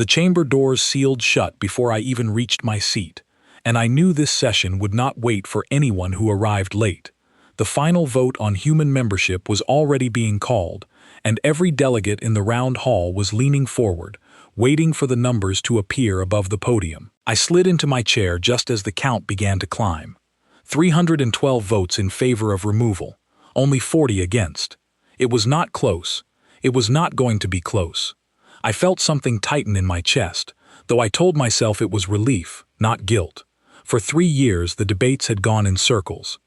The chamber doors sealed shut before I even reached my seat, and I knew this session would not wait for anyone who arrived late. The final vote on human membership was already being called, and every delegate in the round hall was leaning forward, waiting for the numbers to appear above the podium. I slid into my chair just as the count began to climb. 312 votes in favor of removal, only 40 against. It was not close. It was not going to be close. I felt something tighten in my chest, though I told myself it was relief, not guilt. For 3 years, the debates had gone in circles.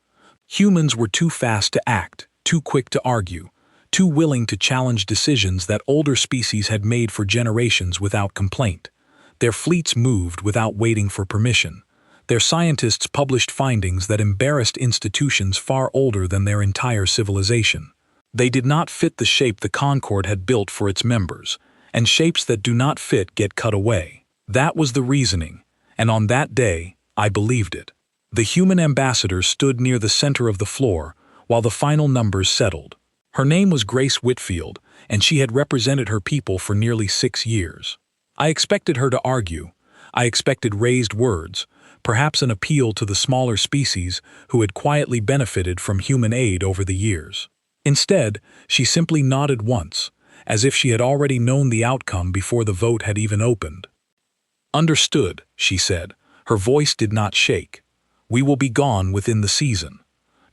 Humans were too fast to act, too quick to argue, too willing to challenge decisions that older species had made for generations without complaint. Their fleets moved without waiting for permission. Their scientists published findings that embarrassed institutions far older than their entire civilization. They did not fit the shape the Concord had built for its members, and shapes that do not fit get cut away. That was the reasoning, and on that day, I believed it. The human ambassador stood near the center of the floor while the final numbers settled. Her name was Grace Whitfield, and she had represented her people for nearly 6 years. I expected her to argue. I expected raised words, perhaps an appeal to the smaller species who had quietly benefited from human aid over the years. Instead, she simply nodded once, as if she had already known the outcome before the vote had even opened. "Understood," she said. Her voice did not shake. "We will be gone within the season."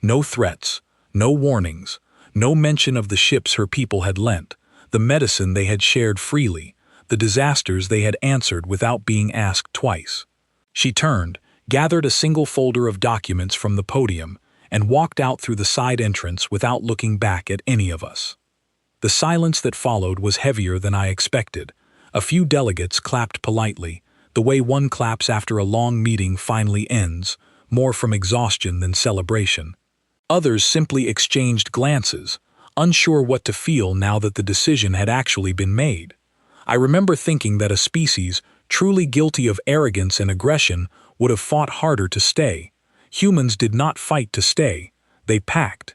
No threats, no warnings, no mention of the ships her people had lent, the medicine they had shared freely, the disasters they had answered without being asked twice. She turned, gathered a single folder of documents from the podium, and walked out through the side entrance without looking back at any of us. The silence that followed was heavier than I expected. A few delegates clapped politely, the way one claps after a long meeting finally ends, more from exhaustion than celebration. Others simply exchanged glances, unsure what to feel now that the decision had actually been made. I remember thinking that a species, truly guilty of arrogance and aggression, would have fought harder to stay. Humans did not fight to stay, they packed.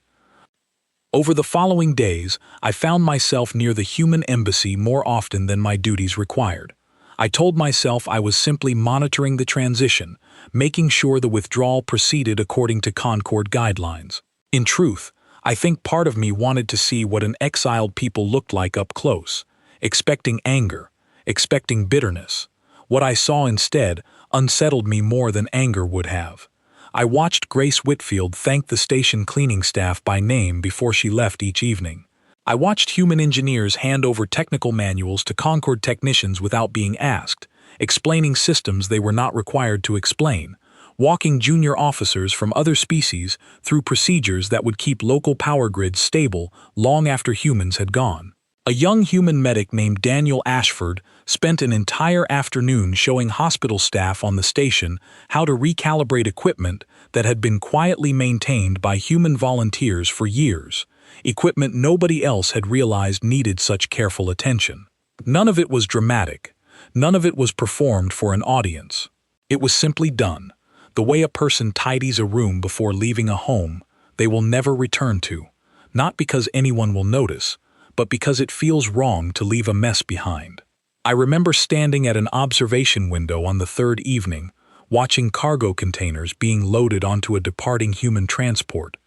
Over the following days, I found myself near the human embassy more often than my duties required. I told myself I was simply monitoring the transition, making sure the withdrawal proceeded according to Concord guidelines. In truth, I think part of me wanted to see what an exiled people looked like up close, expecting anger, expecting bitterness. What I saw instead unsettled me more than anger would have. I watched Grace Whitfield thank the station cleaning staff by name before she left each evening. I watched human engineers hand over technical manuals to Concord technicians without being asked, explaining systems they were not required to explain, walking junior officers from other species through procedures that would keep local power grids stable long after humans had gone. A young human medic named Daniel Ashford spent an entire afternoon showing hospital staff on the station how to recalibrate equipment that had been quietly maintained by human volunteers for years, equipment nobody else had realized needed such careful attention. None of it was dramatic. None of it was performed for an audience. It was simply done, the way a person tidies a room before leaving a home they will never return to, not because anyone will notice, but because it feels wrong to leave a mess behind. I remember standing at an observation window on the 3rd evening, watching cargo containers being loaded onto a departing human transport.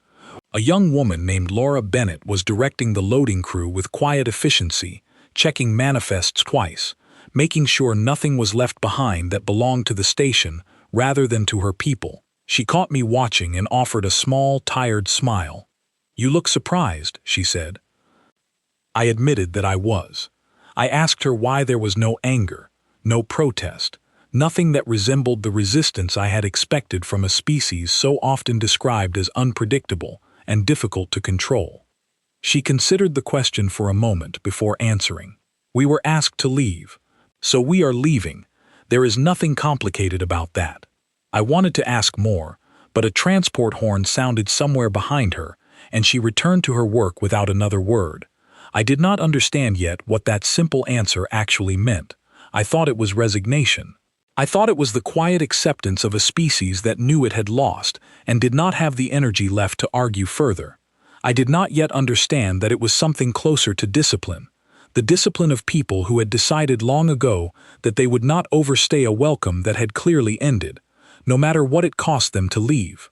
A young woman named Laura Bennett was directing the loading crew with quiet efficiency, checking manifests twice, making sure nothing was left behind that belonged to the station rather than to her people. She caught me watching and offered a small, tired smile. "You look surprised," she said. I admitted that I was. I asked her why there was no anger, no protest, nothing that resembled the resistance I had expected from a species so often described as unpredictable and difficult to control. She considered the question for a moment before answering. "We were asked to leave, so we are leaving. There is nothing complicated about that." I wanted to ask more, but a transport horn sounded somewhere behind her, and she returned to her work without another word. I did not understand yet what that simple answer actually meant. I thought it was resignation. I thought it was the quiet acceptance of a species that knew it had lost and did not have the energy left to argue further. I did not yet understand that it was something closer to discipline, The discipline of people who had decided long ago that they would not overstay a welcome that had clearly ended, no matter what it cost them to leave.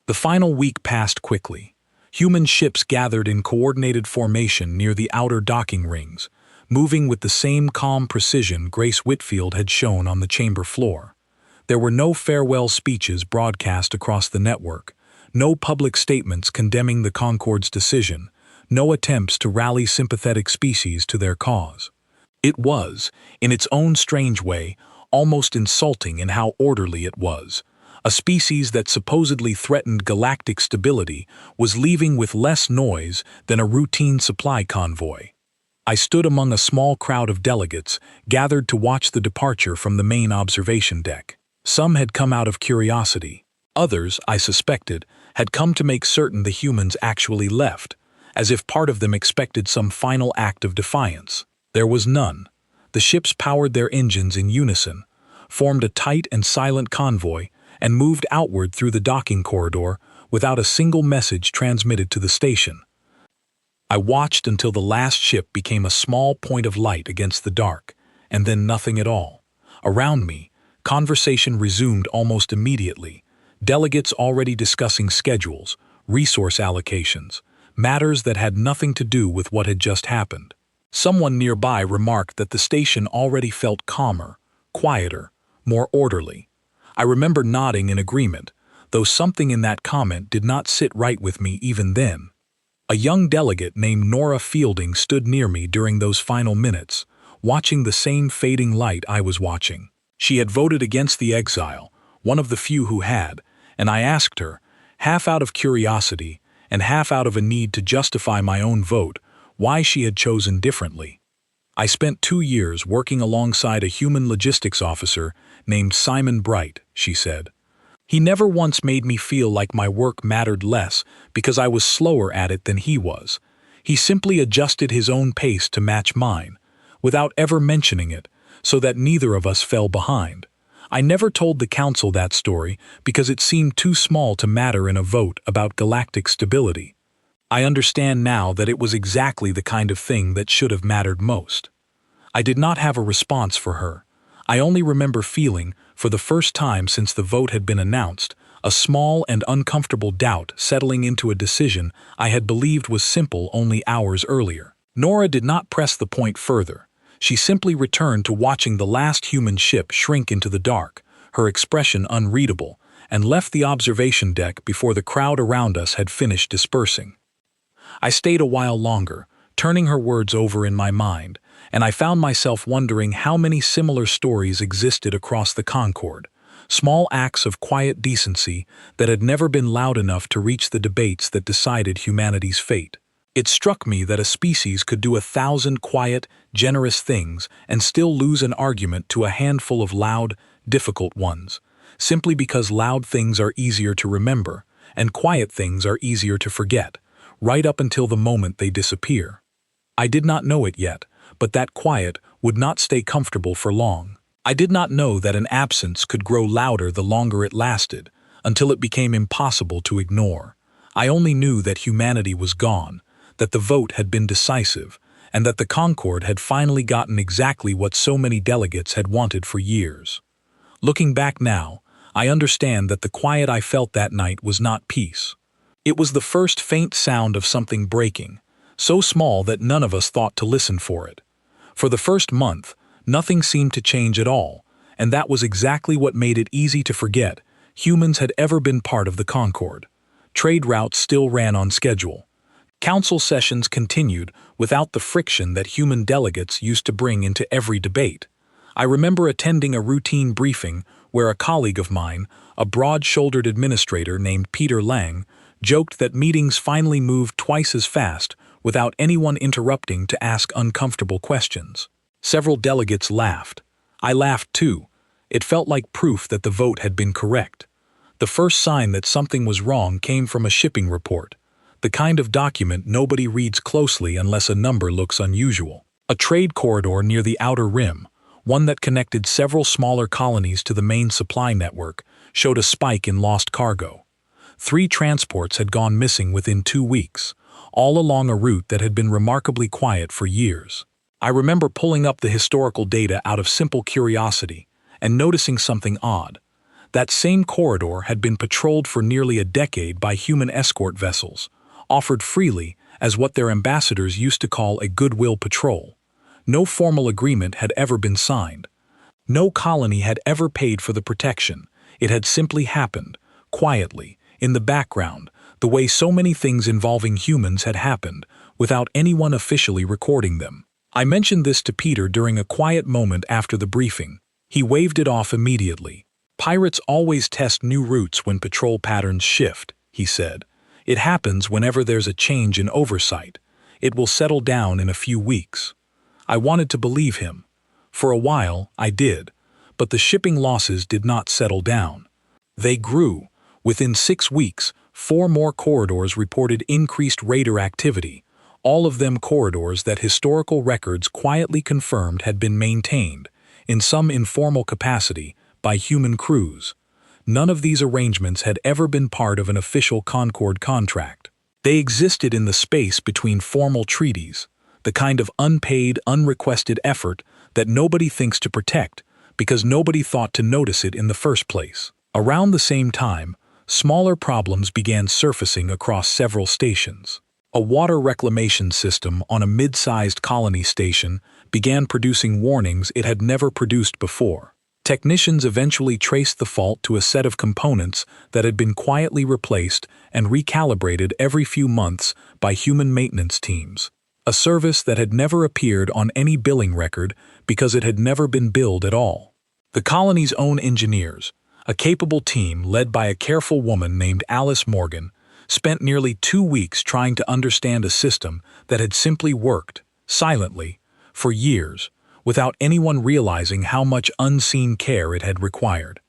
The final week passed quickly. Human ships gathered in coordinated formation near the outer docking rings, moving with the same calm precision Grace Whitfield had shown on the chamber floor. There were no farewell speeches broadcast across the network, no public statements condemning the Concorde's decision, no attempts to rally sympathetic species to their cause. It was, in its own strange way, almost insulting in how orderly it was. A species that supposedly threatened galactic stability was leaving with less noise than a routine supply convoy. I stood among a small crowd of delegates gathered to watch the departure from the main observation deck. Some had come out of curiosity. Others, I suspected, had come to make certain the humans actually left, as if part of them expected some final act of defiance. There was none. The ships powered their engines in unison, formed a tight and silent convoy, and moved outward through the docking corridor without a single message transmitted to the station. I watched until the last ship became a small point of light against the dark, and then nothing at all. Around me, conversation resumed almost immediately, delegates already discussing schedules, resource allocations, matters that had nothing to do with what had just happened. Someone nearby remarked that the station already felt calmer, quieter, more orderly. I remember nodding in agreement, though something in that comment did not sit right with me even then. A young delegate named Nora Fielding stood near me during those final minutes, watching the same fading light I was watching. She had voted against the exile, one of the few who had, and I asked her, half out of curiosity and half out of a need to justify my own vote, why she had chosen differently. I spent 2 years working alongside a human logistics officer named Simon Bright, she said. He never once made me feel like my work mattered less because I was slower at it than he was. He simply adjusted his own pace to match mine, without ever mentioning it, so that neither of us fell behind. I never told the council that story because it seemed too small to matter in a vote about galactic stability. I understand now that it was exactly the kind of thing that should have mattered most. I did not have a response for her. I only remember feeling, for the first time since the vote had been announced, a small and uncomfortable doubt settling into a decision I had believed was simple only hours earlier. Nora did not press the point further. She simply returned to watching the last human ship shrink into the dark, her expression unreadable, and left the observation deck before the crowd around us had finished dispersing. I stayed a while longer, turning her words over in my mind, and I found myself wondering how many similar stories existed across the Concorde, small acts of quiet decency that had never been loud enough to reach the debates that decided humanity's fate. It struck me that a species could do 1,000 quiet, generous things and still lose an argument to a handful of loud, difficult ones, simply because loud things are easier to remember and quiet things are easier to forget, right up until the moment they disappear. I did not know it yet, but that quiet would not stay comfortable for long. I did not know that an absence could grow louder the longer it lasted, until it became impossible to ignore. I only knew that humanity was gone, that the vote had been decisive, and that the Concorde had finally gotten exactly what so many delegates had wanted for years. Looking back now, I understand that the quiet I felt that night was not peace. It was the first faint sound of something breaking, so small that none of us thought to listen for it. For the first month, nothing seemed to change at all, and that was exactly what made it easy to forget humans had ever been part of the Concorde. Trade routes still ran on schedule. Council sessions continued without the friction that human delegates used to bring into every debate. I remember attending a routine briefing where a colleague of mine, a broad-shouldered administrator named Peter Lang, joked that meetings finally moved twice as fast without anyone interrupting to ask uncomfortable questions. Several delegates laughed. I laughed too. It felt like proof that the vote had been correct. The first sign that something was wrong came from a shipping report, the kind of document nobody reads closely unless a number looks unusual. A trade corridor near the outer rim, one that connected several smaller colonies to the main supply network, showed a spike in lost cargo. 3 transports had gone missing within 2 weeks, all along a route that had been remarkably quiet for years. I remember pulling up the historical data out of simple curiosity and noticing something odd. That same corridor had been patrolled for nearly a decade by human escort vessels, offered freely as what their ambassadors used to call a goodwill patrol. No formal agreement had ever been signed. No colony had ever paid for the protection. It had simply happened, quietly, in the background, the way so many things involving humans had happened, without anyone officially recording them. I mentioned this to Peter during a quiet moment after the briefing. He waved it off immediately. "Pirates always test new routes when patrol patterns shift," he said. "It happens whenever there's a change in oversight. It will settle down in a few weeks." I wanted to believe him. For a while, I did. But the shipping losses did not settle down. They grew. Within 6 weeks, 4 more corridors reported increased raider activity, all of them corridors that historical records quietly confirmed had been maintained, in some informal capacity, by human crews. None of these arrangements had ever been part of an official Concord contract. They existed in the space between formal treaties, the kind of unpaid, unrequested effort that nobody thinks to protect because nobody thought to notice it in the first place. Around the same time, smaller problems began surfacing across several stations. A water reclamation system on a mid-sized colony station began producing warnings it had never produced before. Technicians eventually traced the fault to a set of components that had been quietly replaced and recalibrated every few months by human maintenance teams, a service that had never appeared on any billing record because it had never been billed at all. The colony's own engineers, a capable team led by a careful woman named Alice Morgan, spent nearly 2 weeks trying to understand a system that had simply worked, silently, for years, without anyone realizing how much unseen care it had required.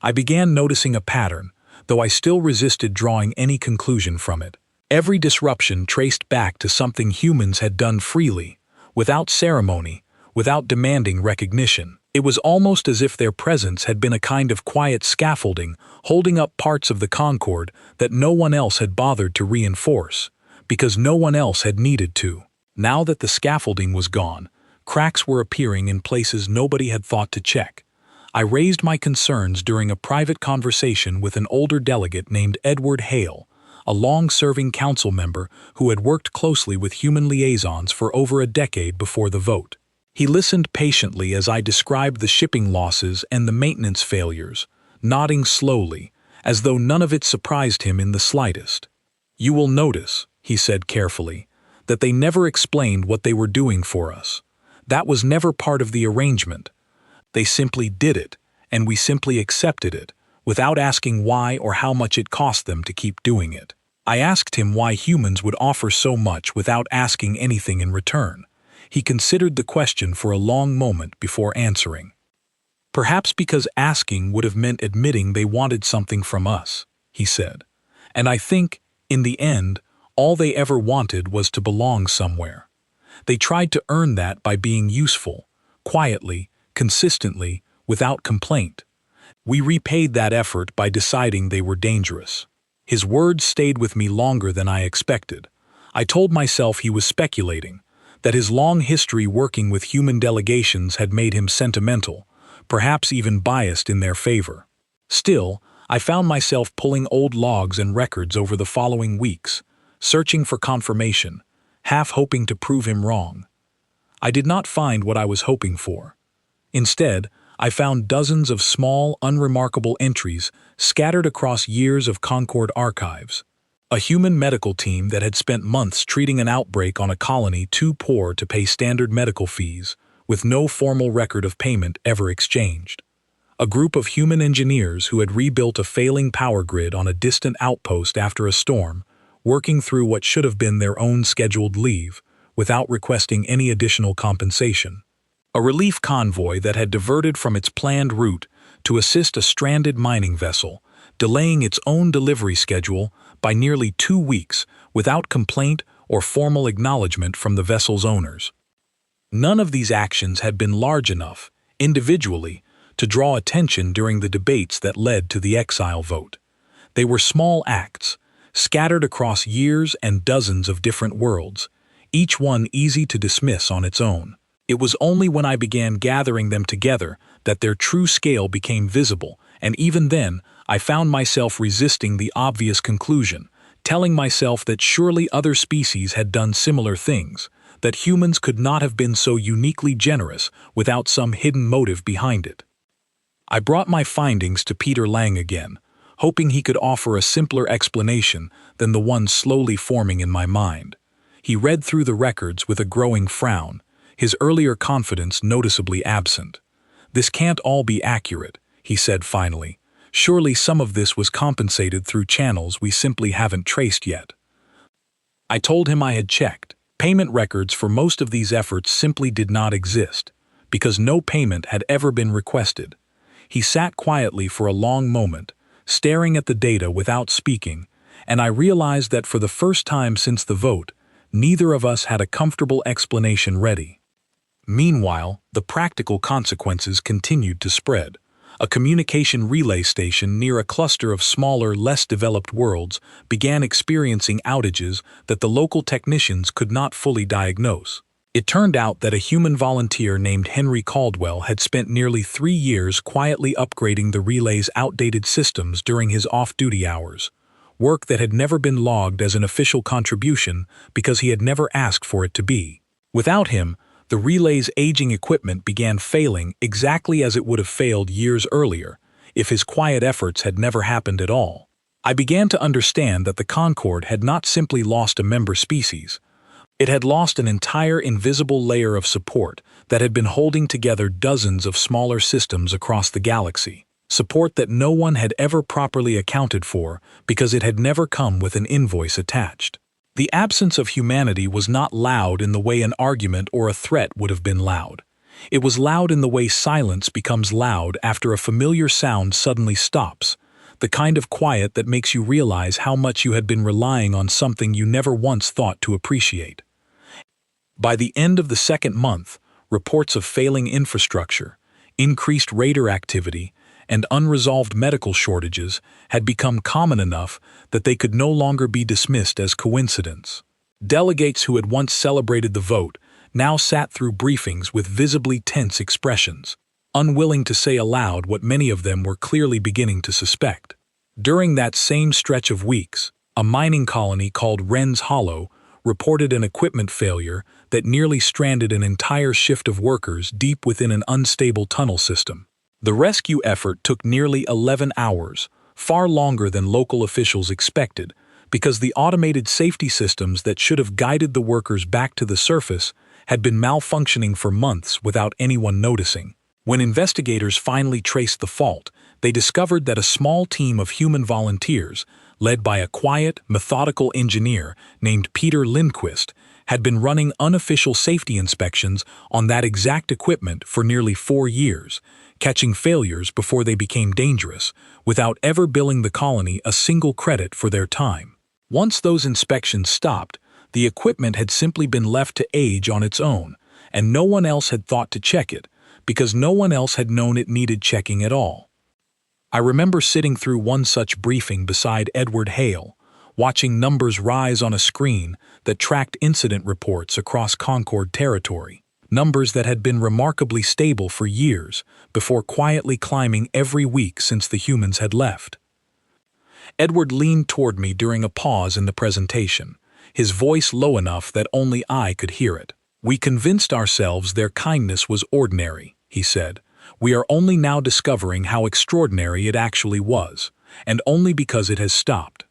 I began noticing a pattern, though I still resisted drawing any conclusion from it. Every disruption traced back to something humans had done freely, without ceremony, without demanding recognition. It was almost as if their presence had been a kind of quiet scaffolding holding up parts of the Concord that no one else had bothered to reinforce, because no one else had needed to. Now that the scaffolding was gone, cracks were appearing in places nobody had thought to check. I raised my concerns during a private conversation with an older delegate named Edward Hale, a long-serving council member who had worked closely with human liaisons for over a decade before the vote. He listened patiently as I described the shipping losses and the maintenance failures, nodding slowly, as though none of it surprised him in the slightest. "You will notice," he said carefully, "that they never explained what they were doing for us. That was never part of the arrangement. They simply did it, and we simply accepted it, without asking why or how much it cost them to keep doing it." I asked him why humans would offer so much without asking anything in return. He considered the question for a long moment before answering. "Perhaps because asking would have meant admitting they wanted something from us," he said. "And I think, in the end, all they ever wanted was to belong somewhere. They tried to earn that by being useful, quietly, consistently, without complaint. We repaid that effort by deciding they were dangerous." His words stayed with me longer than I expected. I told myself he was speculating, that his long history working with human delegations had made him sentimental, perhaps even biased in their favor. Still, I found myself pulling old logs and records over the following weeks, searching for confirmation, half hoping to prove him wrong. I did not find what I was hoping for. Instead, I found dozens of small, unremarkable entries scattered across years of Concord archives. A human medical team that had spent months treating an outbreak on a colony too poor to pay standard medical fees, with no formal record of payment ever exchanged. A group of human engineers who had rebuilt a failing power grid on a distant outpost after a storm, working through what should have been their own scheduled leave, without requesting any additional compensation. A relief convoy that had diverted from its planned route to assist a stranded mining vessel, delaying its own delivery schedule by nearly 2 weeks without complaint or formal acknowledgement from the vessel's owners. None of these actions had been large enough, individually, to draw attention during the debates that led to the exile vote. They were small acts, scattered across years and dozens of different worlds, each one easy to dismiss on its own. It was only when I began gathering them together that their true scale became visible, and even then, I found myself resisting the obvious conclusion, telling myself that surely other species had done similar things, that humans could not have been so uniquely generous without some hidden motive behind it. I brought my findings to Peter Lang again, hoping he could offer a simpler explanation than the one slowly forming in my mind. He read through the records with a growing frown, his earlier confidence noticeably absent. "This can't all be accurate," he said finally. "Surely some of this was compensated through channels we simply haven't traced yet." I told him I had checked. Payment records for most of these efforts simply did not exist, because no payment had ever been requested. He sat quietly for a long moment, staring at the data without speaking, and I realized that for the first time since the vote, neither of us had a comfortable explanation ready. Meanwhile, the practical consequences continued to spread. A communication relay station near a cluster of smaller, less developed worlds began experiencing outages that the local technicians could not fully diagnose. It turned out that a human volunteer named Henry Caldwell had spent nearly 3 years quietly upgrading the relay's outdated systems during his off-duty hours, work that had never been logged as an official contribution because he had never asked for it to be. Without him, the relay's aging equipment began failing exactly as it would have failed years earlier, if his quiet efforts had never happened at all. I began to understand that the Concord had not simply lost a member species. It had lost an entire invisible layer of support that had been holding together dozens of smaller systems across the galaxy, support that no one had ever properly accounted for because it had never come with an invoice attached. The absence of humanity was not loud in the way an argument or a threat would have been loud. It was loud in the way silence becomes loud after a familiar sound suddenly stops, the kind of quiet that makes you realize how much you had been relying on something you never once thought to appreciate. By the end of the second month, reports of failing infrastructure, increased raider activity, and unresolved medical shortages had become common enough that they could no longer be dismissed as coincidence. Delegates who had once celebrated the vote now sat through briefings with visibly tense expressions, unwilling to say aloud what many of them were clearly beginning to suspect. During that same stretch of weeks, a mining colony called Wren's Hollow reported an equipment failure that nearly stranded an entire shift of workers deep within an unstable tunnel system. The rescue effort took nearly 11 hours, far longer than local officials expected, because the automated safety systems that should have guided the workers back to the surface had been malfunctioning for months without anyone noticing. When investigators finally traced the fault, they discovered that a small team of human volunteers, led by a quiet, methodical engineer named Peter Lindquist, had been running unofficial safety inspections on that exact equipment for nearly 4 years, catching failures before they became dangerous, without ever billing the colony a single credit for their time. Once those inspections stopped, the equipment had simply been left to age on its own, and no one else had thought to check it, because no one else had known it needed checking at all. I remember sitting through one such briefing beside Edward Hale, watching numbers rise on a screen that tracked incident reports across Concord territory, numbers that had been remarkably stable for years before quietly climbing every week since the humans had left. Edward leaned toward me during a pause in the presentation, his voice low enough that only I could hear it. "We convinced ourselves their kindness was ordinary," he said. "We are only now discovering how extraordinary it actually was, and only because it has stopped."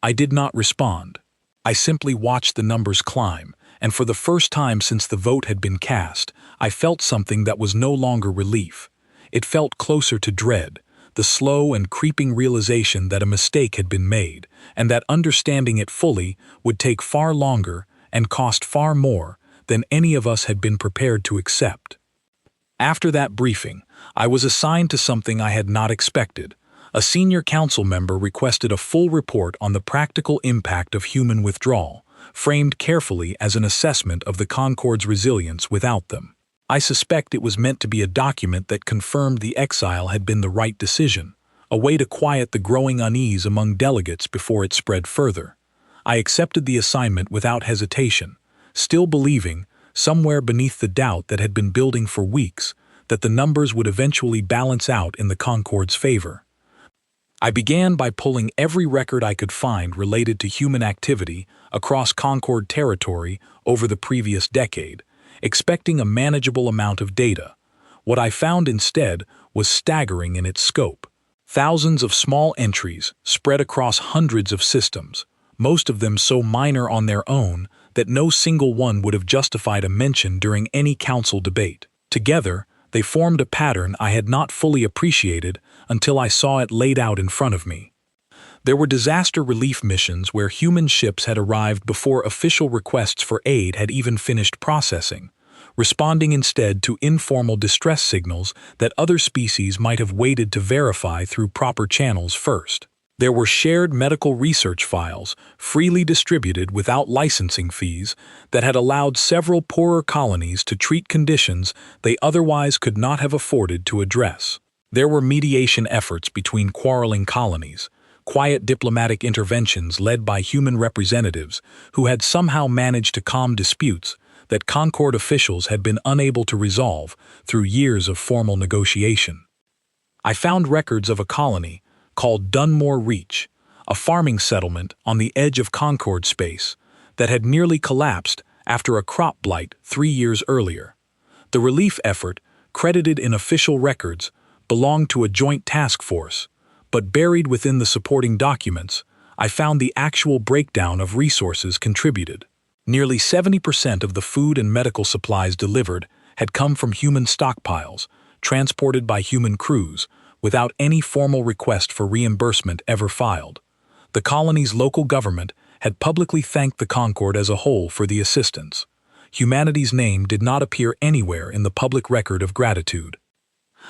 I did not respond. I simply watched the numbers climb, and for the first time since the vote had been cast, I felt something that was no longer relief. It felt closer to dread, the slow and creeping realization that a mistake had been made, and that understanding it fully would take far longer and cost far more than any of us had been prepared to accept. After that briefing, I was assigned to something I had not expected. A senior council member requested a full report on the practical impact of human withdrawal, framed carefully as an assessment of the Concord's resilience without them. I suspect it was meant to be a document that confirmed the exile had been the right decision, a way to quiet the growing unease among delegates before it spread further. I accepted the assignment without hesitation, still believing, somewhere beneath the doubt that had been building for weeks, that the numbers would eventually balance out in the Concord's favor. I began by pulling every record I could find related to human activity across Concord territory over the previous decade, expecting a manageable amount of data. What I found instead was staggering in its scope. Thousands of small entries spread across hundreds of systems, most of them so minor on their own that no single one would have justified a mention during any council debate. Together, they formed a pattern I had not fully appreciated until I saw it laid out in front of me. There were disaster relief missions where human ships had arrived before official requests for aid had even finished processing, responding instead to informal distress signals that other species might have waited to verify through proper channels first. There were shared medical research files, freely distributed without licensing fees, that had allowed several poorer colonies to treat conditions they otherwise could not have afforded to address. There were mediation efforts between quarreling colonies, quiet diplomatic interventions led by human representatives who had somehow managed to calm disputes that Concord officials had been unable to resolve through years of formal negotiation. I found records of a colony called Dunmore Reach, a farming settlement on the edge of Concord space that had nearly collapsed after a crop blight 3 years earlier. The relief effort, credited in official records, belonged to a joint task force, but buried within the supporting documents, I found the actual breakdown of resources contributed. Nearly 70% of the food and medical supplies delivered had come from human stockpiles, transported by human crews, without any formal request for reimbursement ever filed. The colony's local government had publicly thanked the Concord as a whole for the assistance. Humanity's name did not appear anywhere in the public record of gratitude.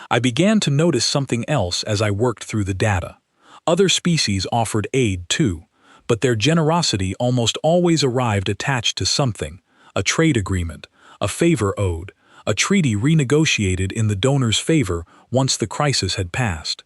I began to notice something else as I worked through the data. Other species offered aid too, but their generosity almost always arrived attached to something: a trade agreement, a favor owed, a treaty renegotiated in the donor's favor once the crisis had passed.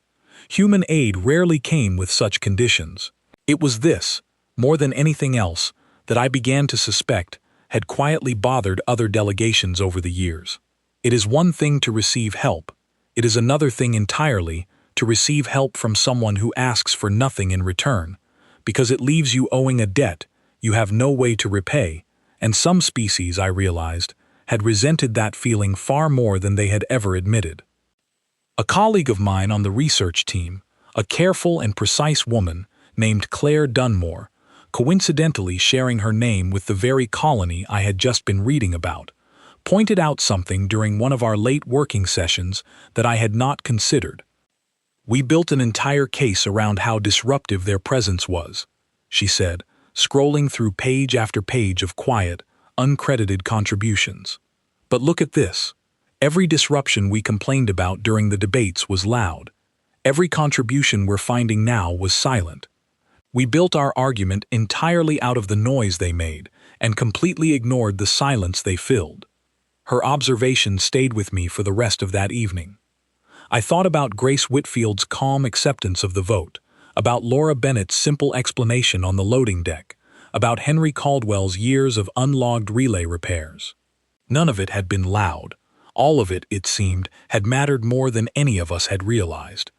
Human aid rarely came with such conditions. It was this, more than anything else, that I began to suspect had quietly bothered other delegations over the years. It is one thing to receive help. It is another thing entirely to receive help from someone who asks for nothing in return, because it leaves you owing a debt you have no way to repay, and some species, I realized, had resented that feeling far more than they had ever admitted. A colleague of mine on the research team, a careful and precise woman named Claire Dunmore, coincidentally sharing her name with the very colony I had just been reading about, pointed out something during one of our late working sessions that I had not considered. "We built an entire case around how disruptive their presence was," she said, scrolling through page after page of quiet, uncredited contributions. "But look at this. Every disruption we complained about during the debates was loud. Every contribution we're finding now was silent. We built our argument entirely out of the noise they made and completely ignored the silence they filled." Her observation stayed with me for the rest of that evening. I thought about Grace Whitfield's calm acceptance of the vote, about Laura Bennett's simple explanation on the loading deck, about Henry Caldwell's years of unlogged relay repairs. None of it had been loud. All of it, it seemed, had mattered more than any of us had realized.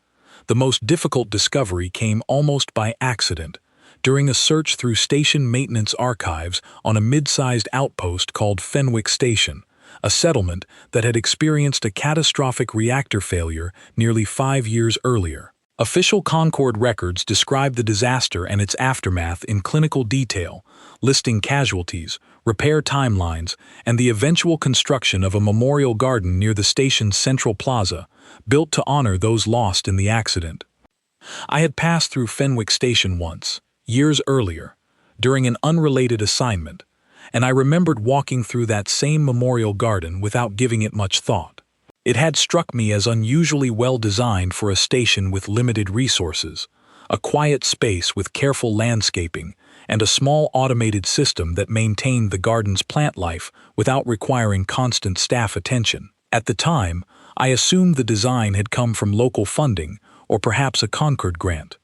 The most difficult discovery came almost by accident, during a search through station maintenance archives on a mid-sized outpost called Fenwick Station, a settlement that had experienced a catastrophic reactor failure nearly 5 years earlier. Official Concord records describe the disaster and its aftermath in clinical detail, listing casualties, repair timelines, and the eventual construction of a memorial garden near the station's central plaza, built to honor those lost in the accident. I had passed through Fenwick Station once, years earlier, during an unrelated assignment, and I remembered walking through that same memorial garden without giving it much thought. It had struck me as unusually well designed for a station with limited resources, a quiet space with careful landscaping, and a small automated system that maintained the garden's plant life without requiring constant staff attention. At the time, I assumed the design had come from local funding or perhaps a Concord grant.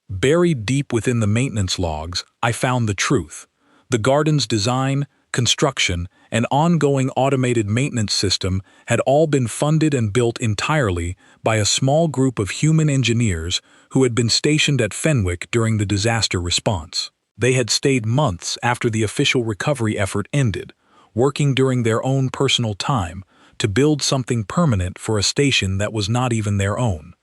Buried deep within the maintenance logs, I found the truth. The garden's design, construction, and ongoing automated maintenance system had all been funded and built entirely by a small group of human engineers who had been stationed at Fenwick during the disaster response. They had stayed months after the official recovery effort ended, working during their own personal time to build something permanent for a station that was not even their own.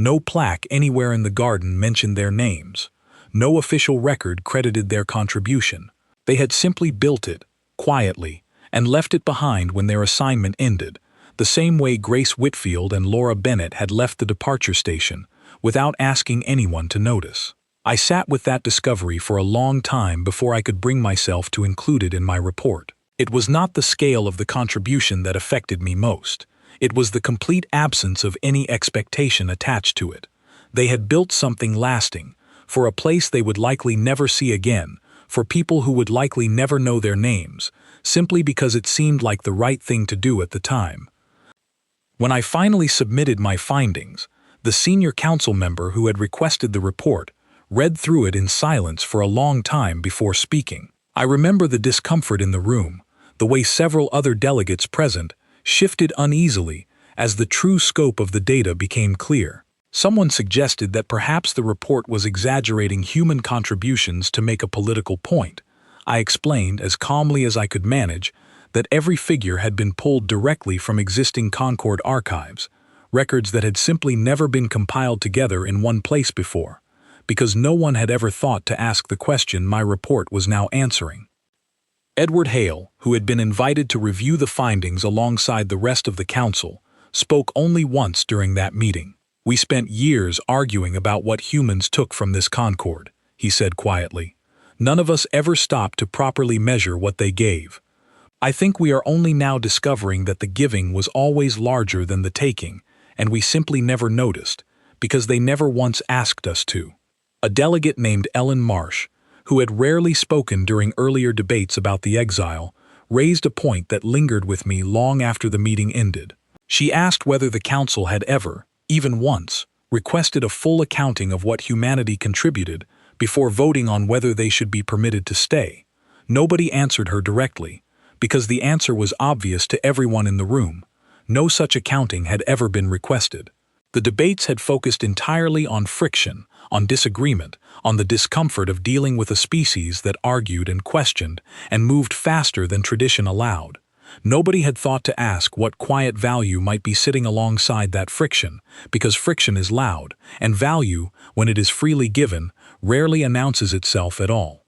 No plaque anywhere in the garden mentioned their names. No official record credited their contribution. They had simply built it, quietly, and left it behind when their assignment ended, the same way Grace Whitfield and Laura Bennett had left the departure station, without asking anyone to notice. I sat with that discovery for a long time before I could bring myself to include it in my report. It was not the scale of the contribution that affected me most. It was the complete absence of any expectation attached to it. They had built something lasting, for a place they would likely never see again, for people who would likely never know their names, simply because it seemed like the right thing to do at the time. When I finally submitted my findings, the senior council member who had requested the report read through it in silence for a long time before speaking. I remember the discomfort in the room, the way several other delegates present shifted uneasily as the true scope of the data became clear. Someone suggested that perhaps the report was exaggerating human contributions to make a political point. I explained, as calmly as I could manage, that every figure had been pulled directly from existing Concord archives, records that had simply never been compiled together in one place before, because no one had ever thought to ask the question my report was now answering. Edward Hale, who had been invited to review the findings alongside the rest of the council, spoke only once during that meeting. "We spent years arguing about what humans took from this Concord," he said quietly. "None of us ever stopped to properly measure what they gave. I think we are only now discovering that the giving was always larger than the taking, and we simply never noticed, because they never once asked us to." A delegate named Ellen Marsh, who had rarely spoken during earlier debates about the exile, raised a point that lingered with me long after the meeting ended. She asked whether the council had ever, even once, requested a full accounting of what humanity contributed before voting on whether they should be permitted to stay. Nobody answered her directly, because the answer was obvious to everyone in the room. No such accounting had ever been requested. The debates had focused entirely on friction, on disagreement, on the discomfort of dealing with a species that argued and questioned and moved faster than tradition allowed. Nobody had thought to ask what quiet value might be sitting alongside that friction, because friction is loud, and value, when it is freely given, rarely announces itself at all.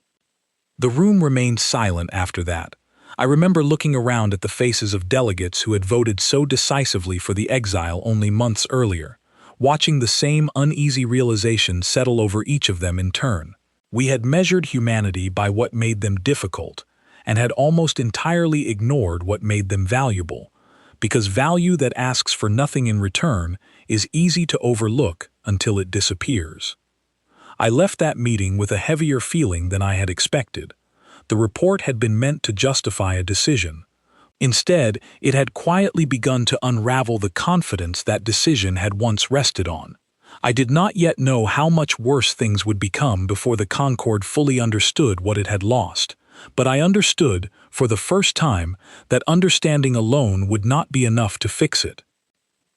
The room remained silent after that. I remember looking around at the faces of delegates who had voted so decisively for the exile only months earlier, watching the same uneasy realization settle over each of them in turn. We had measured humanity by what made them difficult, and had almost entirely ignored what made them valuable, because value that asks for nothing in return is easy to overlook until it disappears. I left that meeting with a heavier feeling than I had expected. The report had been meant to justify a decision. Instead, it had quietly begun to unravel the confidence that decision had once rested on. I did not yet know how much worse things would become before the Concord fully understood what it had lost, but I understood, for the first time, that understanding alone would not be enough to fix it.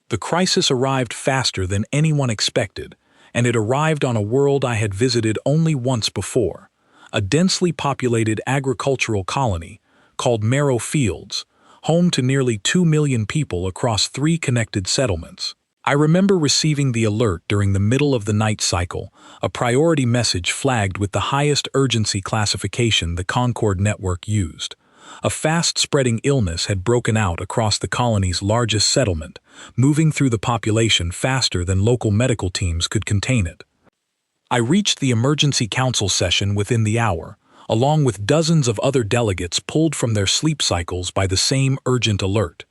The crisis arrived faster than anyone expected, and it arrived on a world I had visited only once before, a densely populated agricultural colony called Marrow Fields, home to nearly 2 million people across 3 connected settlements. I remember receiving the alert during the middle of the night cycle, a priority message flagged with the highest urgency classification the Concord network used. A fast-spreading illness had broken out across the colony's largest settlement, moving through the population faster than local medical teams could contain it. I reached the emergency council session within the hour, along with dozens of other delegates pulled from their sleep cycles by the same urgent alert.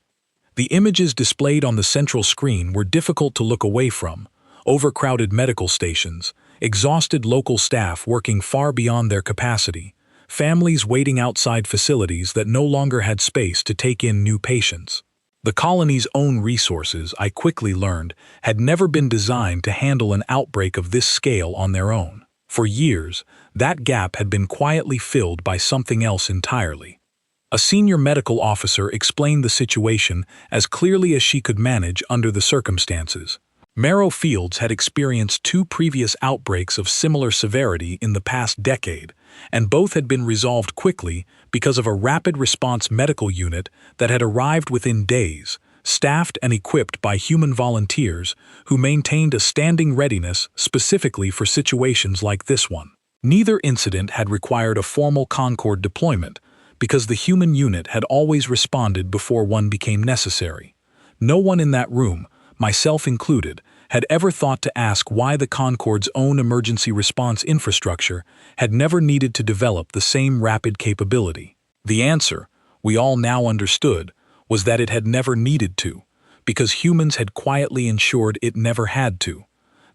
The images displayed on the central screen were difficult to look away from: overcrowded medical stations, exhausted local staff working far beyond their capacity, families waiting outside facilities that no longer had space to take in new patients. The colony's own resources, I quickly learned, had never been designed to handle an outbreak of this scale on their own. For years, that gap had been quietly filled by something else entirely. A senior medical officer explained the situation as clearly as she could manage under the circumstances. Marrow Fields had experienced 2 previous outbreaks of similar severity in the past decade, and both had been resolved quickly because of a rapid response medical unit that had arrived within days, staffed and equipped by human volunteers who maintained a standing readiness specifically for situations like this one. Neither incident had required a formal Concord deployment, because the human unit had always responded before one became necessary. No one in that room, myself included, had ever thought to ask why the Concord's own emergency response infrastructure had never needed to develop the same rapid capability. The answer, we all now understood, was that it had never needed to, because humans had quietly ensured it never had to.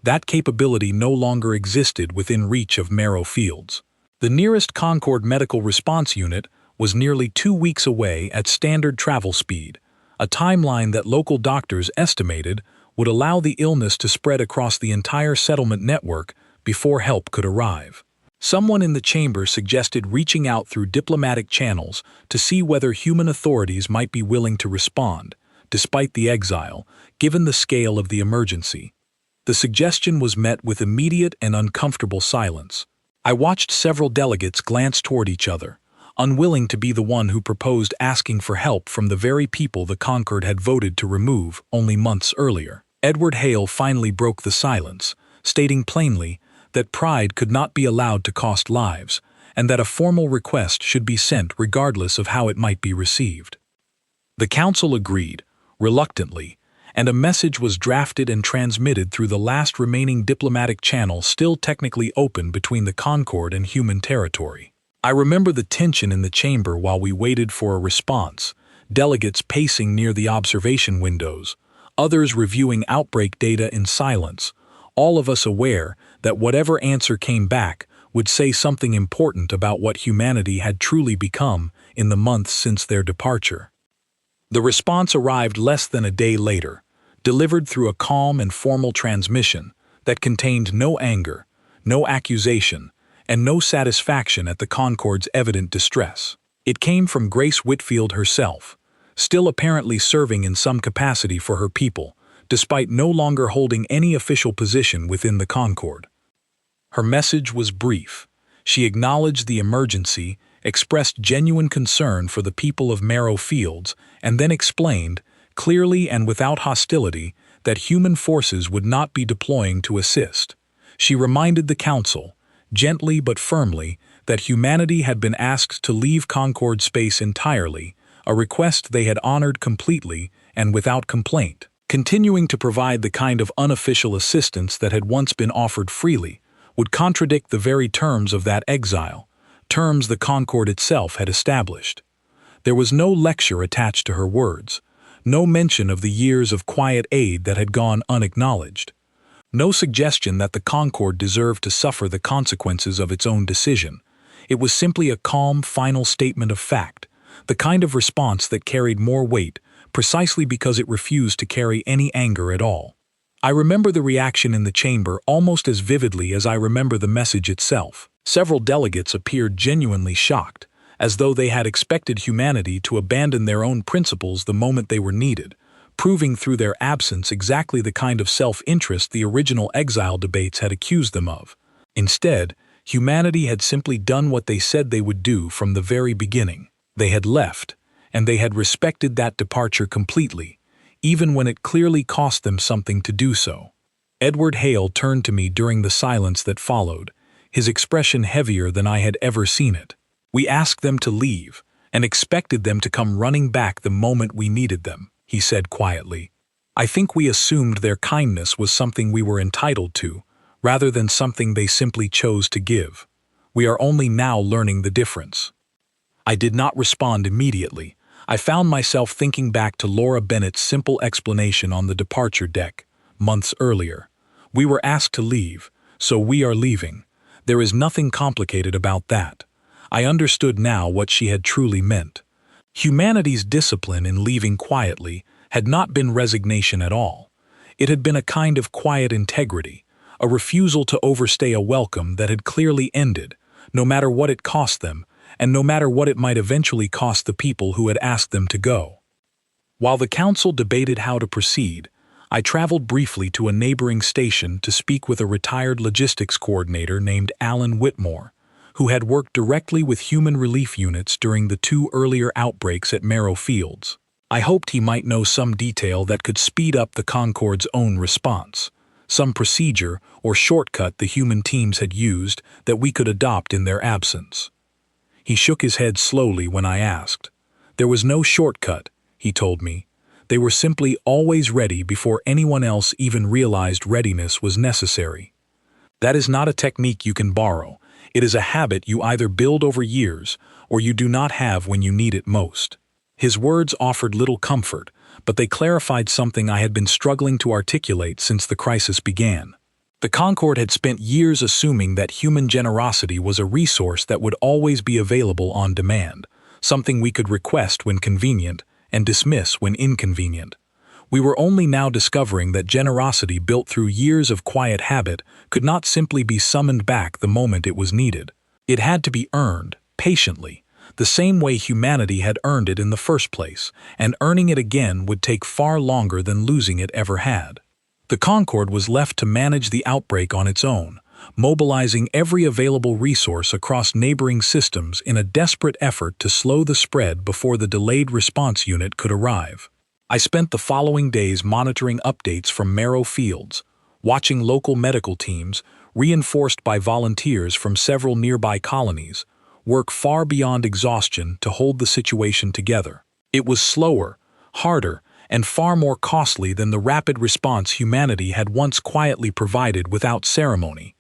That capability no longer existed within reach of Marrow Fields. The nearest Concord Medical Response Unit was nearly 2 weeks away at standard travel speed, a timeline that local doctors estimated would allow the illness to spread across the entire settlement network before help could arrive. Someone in the chamber suggested reaching out through diplomatic channels to see whether human authorities might be willing to respond, despite the exile, given the scale of the emergency. The suggestion was met with immediate and uncomfortable silence. I watched several delegates glance toward each other, unwilling to be the one who proposed asking for help from the very people the Concord had voted to remove only months earlier. Edward Hale finally broke the silence, stating plainly that pride could not be allowed to cost lives, and that a formal request should be sent regardless of how it might be received. The council agreed, reluctantly, and a message was drafted and transmitted through the last remaining diplomatic channel still technically open between the Concord and human territory. I remember the tension in the chamber while we waited for a response, delegates pacing near the observation windows, others reviewing outbreak data in silence, all of us aware that whatever answer came back would say something important about what humanity had truly become in the months since their departure. The response arrived less than a day later, delivered through a calm and formal transmission that contained no anger, no accusation, and no satisfaction at the Concord's evident distress. It came from Grace Whitfield herself, still apparently serving in some capacity for her people, despite no longer holding any official position within the Concord. Her message was brief. She acknowledged the emergency, expressed genuine concern for the people of Marrow Fields, and then explained, clearly and without hostility, that human forces would not be deploying to assist. She reminded the council, gently but firmly, that humanity had been asked to leave Concord space entirely, a request they had honored completely and without complaint. Continuing to provide the kind of unofficial assistance that had once been offered freely would contradict the very terms of that exile, terms the Concord itself had established. There was no lecture attached to her words, no mention of the years of quiet aid that had gone unacknowledged. No suggestion that the Concord deserved to suffer the consequences of its own decision. It was simply a calm, final statement of fact, the kind of response that carried more weight precisely because it refused to carry any anger at all. I remember the reaction in the chamber almost as vividly as I remember the message itself. Several delegates appeared genuinely shocked, as though they had expected humanity to abandon their own principles the moment they were needed, proving through their absence exactly the kind of self-interest the original exile debates had accused them of. Instead, humanity had simply done what they said they would do from the very beginning. They had left, and they had respected that departure completely, even when it clearly cost them something to do so. Edward Hale turned to me during the silence that followed, his expression heavier than I had ever seen it. We asked them to leave, and expected them to come running back the moment we needed them, he said quietly. I think we assumed their kindness was something we were entitled to, rather than something they simply chose to give. We are only now learning the difference. I did not respond immediately. I found myself thinking back to Laura Bennett's simple explanation on the departure deck, months earlier. We were asked to leave, so we are leaving. There is nothing complicated about that. I understood now what she had truly meant. Humanity's discipline in leaving quietly had not been resignation at all. It had been a kind of quiet integrity, a refusal to overstay a welcome that had clearly ended, no matter what it cost them, and no matter what it might eventually cost the people who had asked them to go. While the council debated how to proceed, I traveled briefly to a neighboring station to speak with a retired logistics coordinator named Alan Whitmore, who had worked directly with human relief units during the 2 earlier outbreaks at Marrow Fields. I hoped he might know some detail that could speed up the Concorde's own response, some procedure or shortcut the human teams had used that we could adopt in their absence. He shook his head slowly when I asked. There was no shortcut, he told me. They were simply always ready before anyone else even realized readiness was necessary. That is not a technique you can borrow. It is a habit you either build over years or you do not have when you need it most. His words offered little comfort, but they clarified something I had been struggling to articulate since the crisis began. The Concorde had spent years assuming that human generosity was a resource that would always be available on demand, something we could request when convenient and dismiss when inconvenient. We were only now discovering that generosity built through years of quiet habit could not simply be summoned back the moment it was needed. It had to be earned, patiently, the same way humanity had earned it in the first place, and earning it again would take far longer than losing it ever had. The Concorde was left to manage the outbreak on its own, mobilizing every available resource across neighboring systems in a desperate effort to slow the spread before the delayed response unit could arrive. I spent the following days monitoring updates from Marrow Fields, watching local medical teams, reinforced by volunteers from several nearby colonies, work far beyond exhaustion to hold the situation together. It was slower, harder, and far more costly than the rapid response humanity had once quietly provided without ceremony,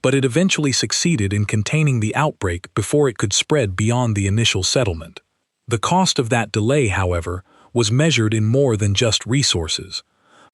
but it eventually succeeded in containing the outbreak before it could spread beyond the initial settlement. The cost of that delay, however, was measured in more than just resources.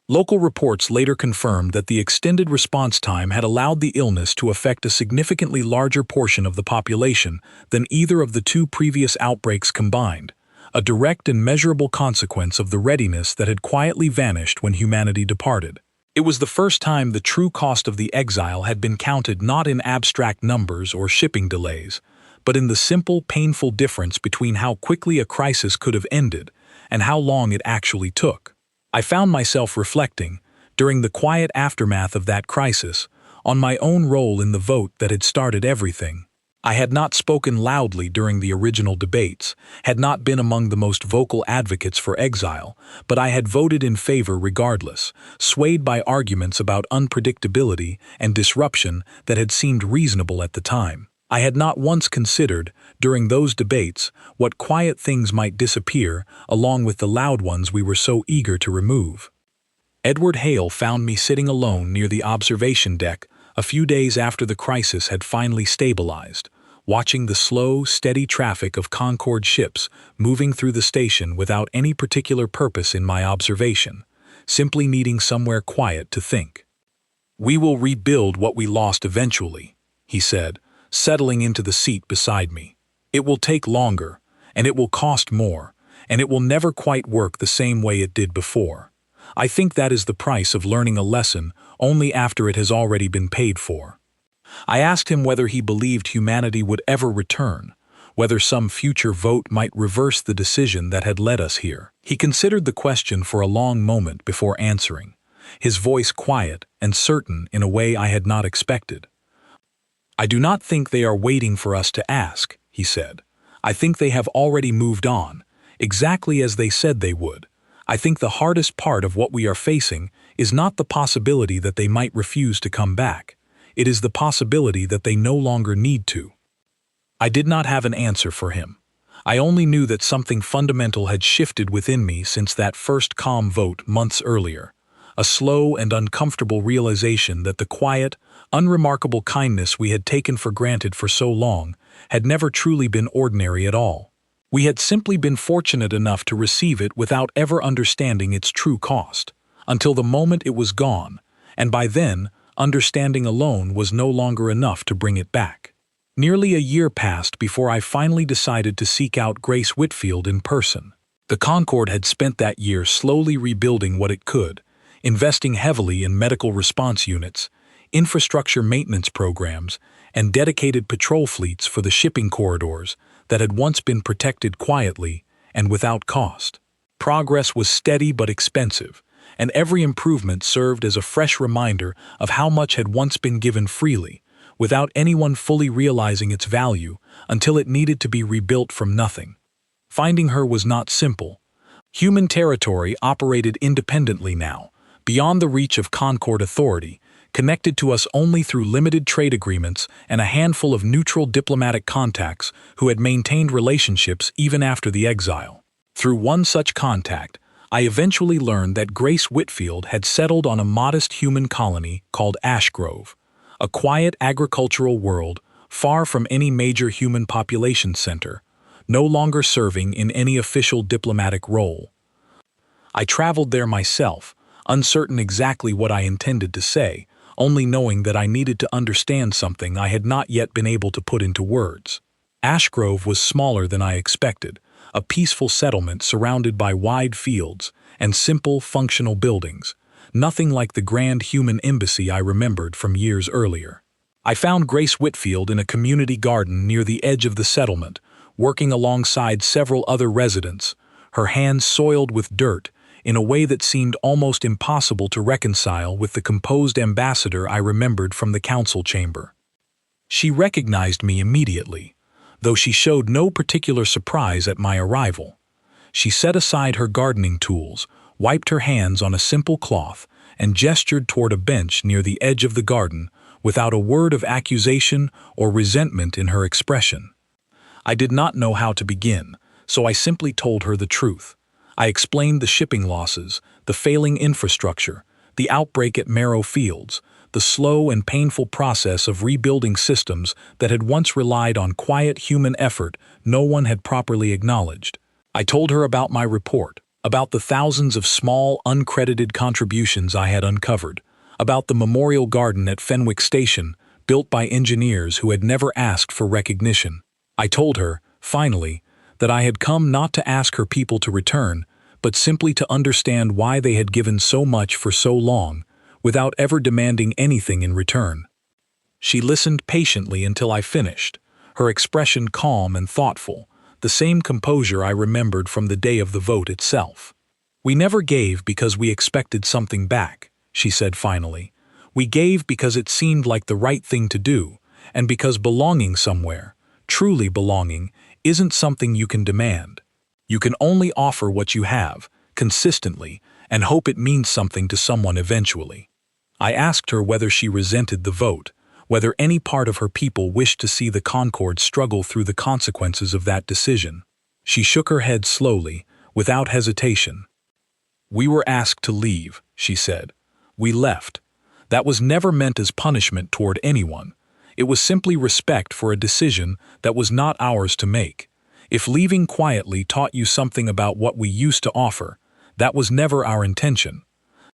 Local reports later confirmed that the extended response time had allowed the illness to affect a significantly larger portion of the population than either of the 2 previous outbreaks combined, a direct and measurable consequence of the readiness that had quietly vanished when humanity departed. It was the first time the true cost of the exile had been counted not in abstract numbers or shipping delays, but in the simple, painful difference between how quickly a crisis could have ended and how long it actually took. I found myself reflecting, during the quiet aftermath of that crisis, on my own role in the vote that had started everything. I had not spoken loudly during the original debates, had not been among the most vocal advocates for exile, but I had voted in favor regardless, swayed by arguments about unpredictability and disruption that had seemed reasonable at the time. I had not once considered, during those debates, what quiet things might disappear along with the loud ones we were so eager to remove. Edward Hale found me sitting alone near the observation deck a few days after the crisis had finally stabilized, watching the slow, steady traffic of Concorde ships moving through the station without any particular purpose in my observation, simply needing somewhere quiet to think. "We will rebuild what we lost eventually," he said, settling into the seat beside me. "It will take longer, and it will cost more, and it will never quite work the same way it did before. I think that is the price of learning a lesson only after it has already been paid for." I asked him whether he believed humanity would ever return, whether some future vote might reverse the decision that had led us here. He considered the question for a long moment before answering, his voice quiet and certain in a way I had not expected. "I do not think they are waiting for us to ask," he said. "I think they have already moved on, exactly as they said they would. I think the hardest part of what we are facing is not the possibility that they might refuse to come back. It is the possibility that they no longer need to." I did not have an answer for him. I only knew that something fundamental had shifted within me since that first calm vote months earlier, a slow and uncomfortable realization that the quiet, unremarkable kindness we had taken for granted for so long had never truly been ordinary at all. We had simply been fortunate enough to receive it without ever understanding its true cost, until the moment it was gone, and by then, understanding alone was no longer enough to bring it back. Nearly a year passed before I finally decided to seek out Grace Whitfield in person. The Concord had spent that year slowly rebuilding what it could, investing heavily in medical response units, infrastructure maintenance programs, and dedicated patrol fleets for the shipping corridors that had once been protected quietly and without cost. Progress was steady but expensive, and every improvement served as a fresh reminder of how much had once been given freely, without anyone fully realizing its value until it needed to be rebuilt from nothing. Finding her was not simple. Human territory operated independently now, beyond the reach of Concord authority, connected to us only through limited trade agreements and a handful of neutral diplomatic contacts who had maintained relationships even after the exile. Through one such contact, I eventually learned that Grace Whitfield had settled on a modest human colony called Ashgrove, a quiet agricultural world far from any major human population center, no longer serving in any official diplomatic role. I traveled there myself, uncertain exactly what I intended to say, only knowing that I needed to understand something I had not yet been able to put into words. Ashgrove was smaller than I expected, a peaceful settlement surrounded by wide fields and simple, functional buildings, nothing like the grand human embassy I remembered from years earlier. I found Grace Whitfield in a community garden near the edge of the settlement, working alongside several other residents, her hands soiled with dirt in a way that seemed almost impossible to reconcile with the composed ambassador I remembered from the council chamber. She recognized me immediately, though she showed no particular surprise at my arrival. She set aside her gardening tools, wiped her hands on a simple cloth, and gestured toward a bench near the edge of the garden, without a word of accusation or resentment in her expression. I did not know how to begin, so I simply told her the truth. I explained the shipping losses, the failing infrastructure, the outbreak at Marrow Fields, the slow and painful process of rebuilding systems that had once relied on quiet human effort no one had properly acknowledged. I told her about my report, about the thousands of small, uncredited contributions I had uncovered, about the memorial garden at Fenwick Station, built by engineers who had never asked for recognition. I told her, finally, that I had come not to ask her people to return, but simply to understand why they had given so much for so long, without ever demanding anything in return. She listened patiently until I finished, her expression calm and thoughtful, the same composure I remembered from the day of the vote itself. "We never gave because we expected something back," she said finally. "We gave because it seemed like the right thing to do, and because belonging somewhere, truly belonging, isn't something you can demand. You can only offer what you have, consistently, and hope it means something to someone eventually." I asked her whether she resented the vote, whether any part of her people wished to see the Concord struggle through the consequences of that decision. She shook her head slowly, without hesitation. "We were asked to leave," she said. "We left. That was never meant as punishment toward anyone. It was simply respect for a decision that was not ours to make. If leaving quietly taught you something about what we used to offer, that was never our intention.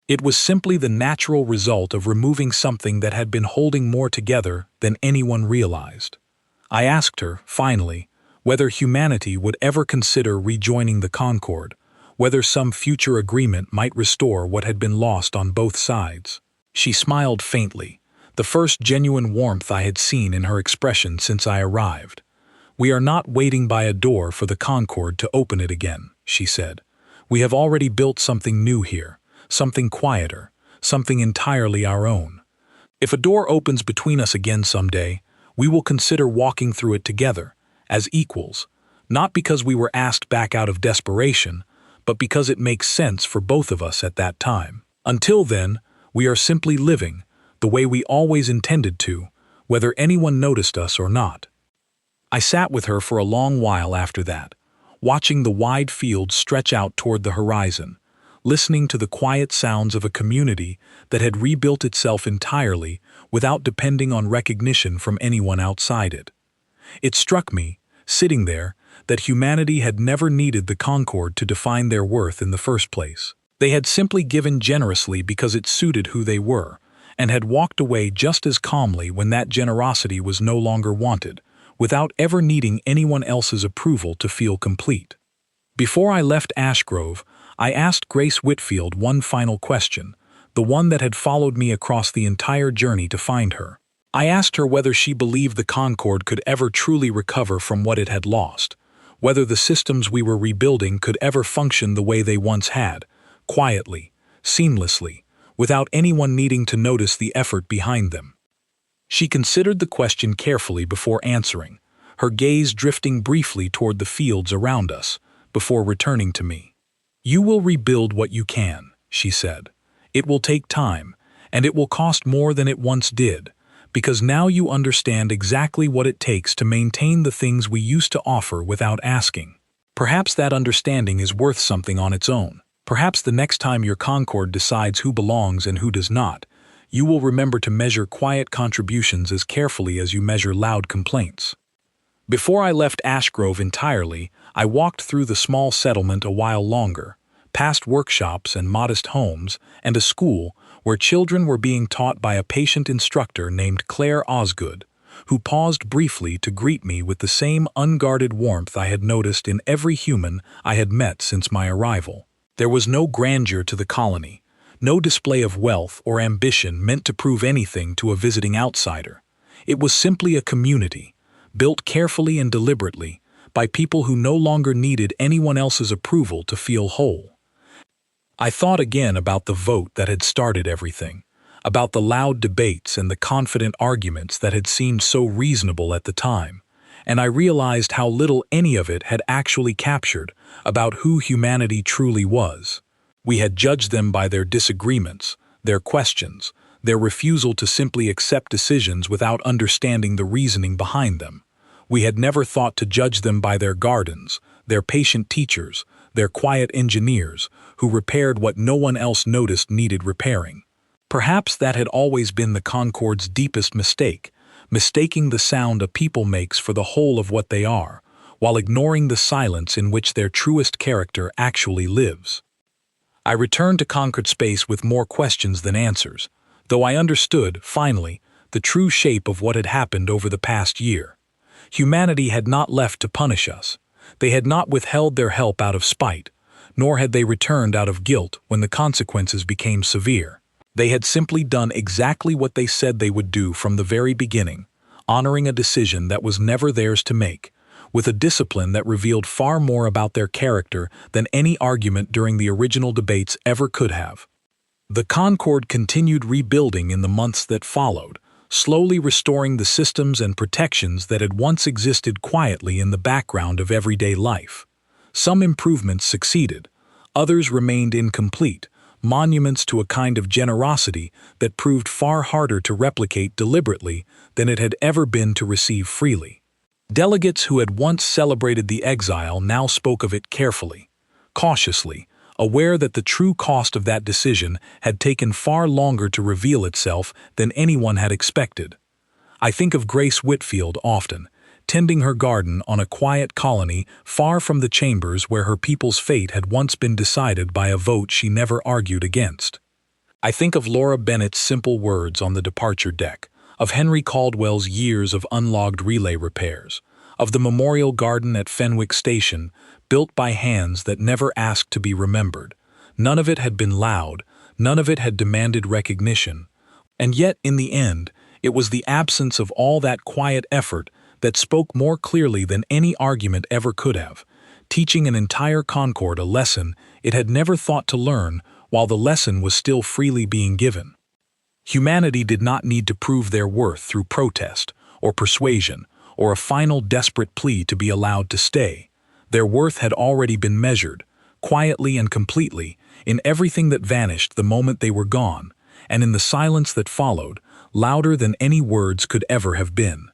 It was simply the natural result of removing something that had been holding more together than anyone realized." I asked her, finally, whether humanity would ever consider rejoining the Concord, whether some future agreement might restore what had been lost on both sides. She smiled faintly, the first genuine warmth I had seen in her expression since I arrived. "We are not waiting by a door for the Concord to open it again," she said. "We have already built something new here, something quieter, something entirely our own. If a door opens between us again someday, we will consider walking through it together, as equals, not because we were asked back out of desperation, but because it makes sense for both of us at that time. Until then, we are simply living the way we always intended to, whether anyone noticed us or not." I sat with her for a long while after that, watching the wide fields stretch out toward the horizon, listening to the quiet sounds of a community that had rebuilt itself entirely without depending on recognition from anyone outside it. It struck me, sitting there, that humanity had never needed the Concord to define their worth in the first place. They had simply given generously because it suited who they were, and had walked away just as calmly when that generosity was no longer wanted, without ever needing anyone else's approval to feel complete. Before I left Ashgrove, I asked Grace Whitfield one final question, the one that had followed me across the entire journey to find her. I asked her whether she believed the Concord could ever truly recover from what it had lost, whether the systems we were rebuilding could ever function the way they once had, quietly, seamlessly, without anyone needing to notice the effort behind them. She considered the question carefully before answering, her gaze drifting briefly toward the fields around us, before returning to me. "You will rebuild what you can," she said. "It will take time, and it will cost more than it once did, because now you understand exactly what it takes to maintain the things we used to offer without asking. Perhaps that understanding is worth something on its own. Perhaps the next time your Concord decides who belongs and who does not, you will remember to measure quiet contributions as carefully as you measure loud complaints." Before I left Ashgrove entirely, I walked through the small settlement a while longer, past workshops and modest homes, and a school where children were being taught by a patient instructor named Claire Osgood, who paused briefly to greet me with the same unguarded warmth I had noticed in every human I had met since my arrival. There was no grandeur to the colony, no display of wealth or ambition meant to prove anything to a visiting outsider. It was simply a community, built carefully and deliberately, by people who no longer needed anyone else's approval to feel whole. I thought again about the vote that had started everything, about the loud debates and the confident arguments that had seemed so reasonable at the time, and I realized how little any of it had actually captured about who humanity truly was. We had judged them by their disagreements, their questions, their refusal to simply accept decisions without understanding the reasoning behind them. We had never thought to judge them by their gardens, their patient teachers, their quiet engineers, who repaired what no one else noticed needed repairing. Perhaps that had always been the Concord's deepest mistake, mistaking the sound a people makes for the whole of what they are, while ignoring the silence in which their truest character actually lives. I returned to Concord Space with more questions than answers, though I understood, finally, the true shape of what had happened over the past year. Humanity had not left to punish us. They had not withheld their help out of spite, nor had they returned out of guilt when the consequences became severe. They had simply done exactly what they said they would do from the very beginning, honoring a decision that was never theirs to make, with a discipline that revealed far more about their character than any argument during the original debates ever could have. The Concord continued rebuilding in the months that followed, slowly restoring the systems and protections that had once existed quietly in the background of everyday life. Some improvements succeeded, others remained incomplete, monuments to a kind of generosity that proved far harder to replicate deliberately than it had ever been to receive freely. Delegates who had once celebrated the exile now spoke of it carefully, cautiously, aware that the true cost of that decision had taken far longer to reveal itself than anyone had expected. I think of Grace Whitfield often, tending her garden on a quiet colony far from the chambers where her people's fate had once been decided by a vote she never argued against. I think of Laura Bennett's simple words on the departure deck, of Henry Caldwell's years of unlogged relay repairs, of the memorial garden at Fenwick Station, built by hands that never asked to be remembered. None of it had been loud, none of it had demanded recognition. And yet, in the end, it was the absence of all that quiet effort that spoke more clearly than any argument ever could have, teaching an entire Concord a lesson it had never thought to learn while the lesson was still freely being given. Humanity did not need to prove their worth through protest, or persuasion, or a final desperate plea to be allowed to stay. Their worth had already been measured, quietly and completely, in everything that vanished the moment they were gone, and in the silence that followed, louder than any words could ever have been.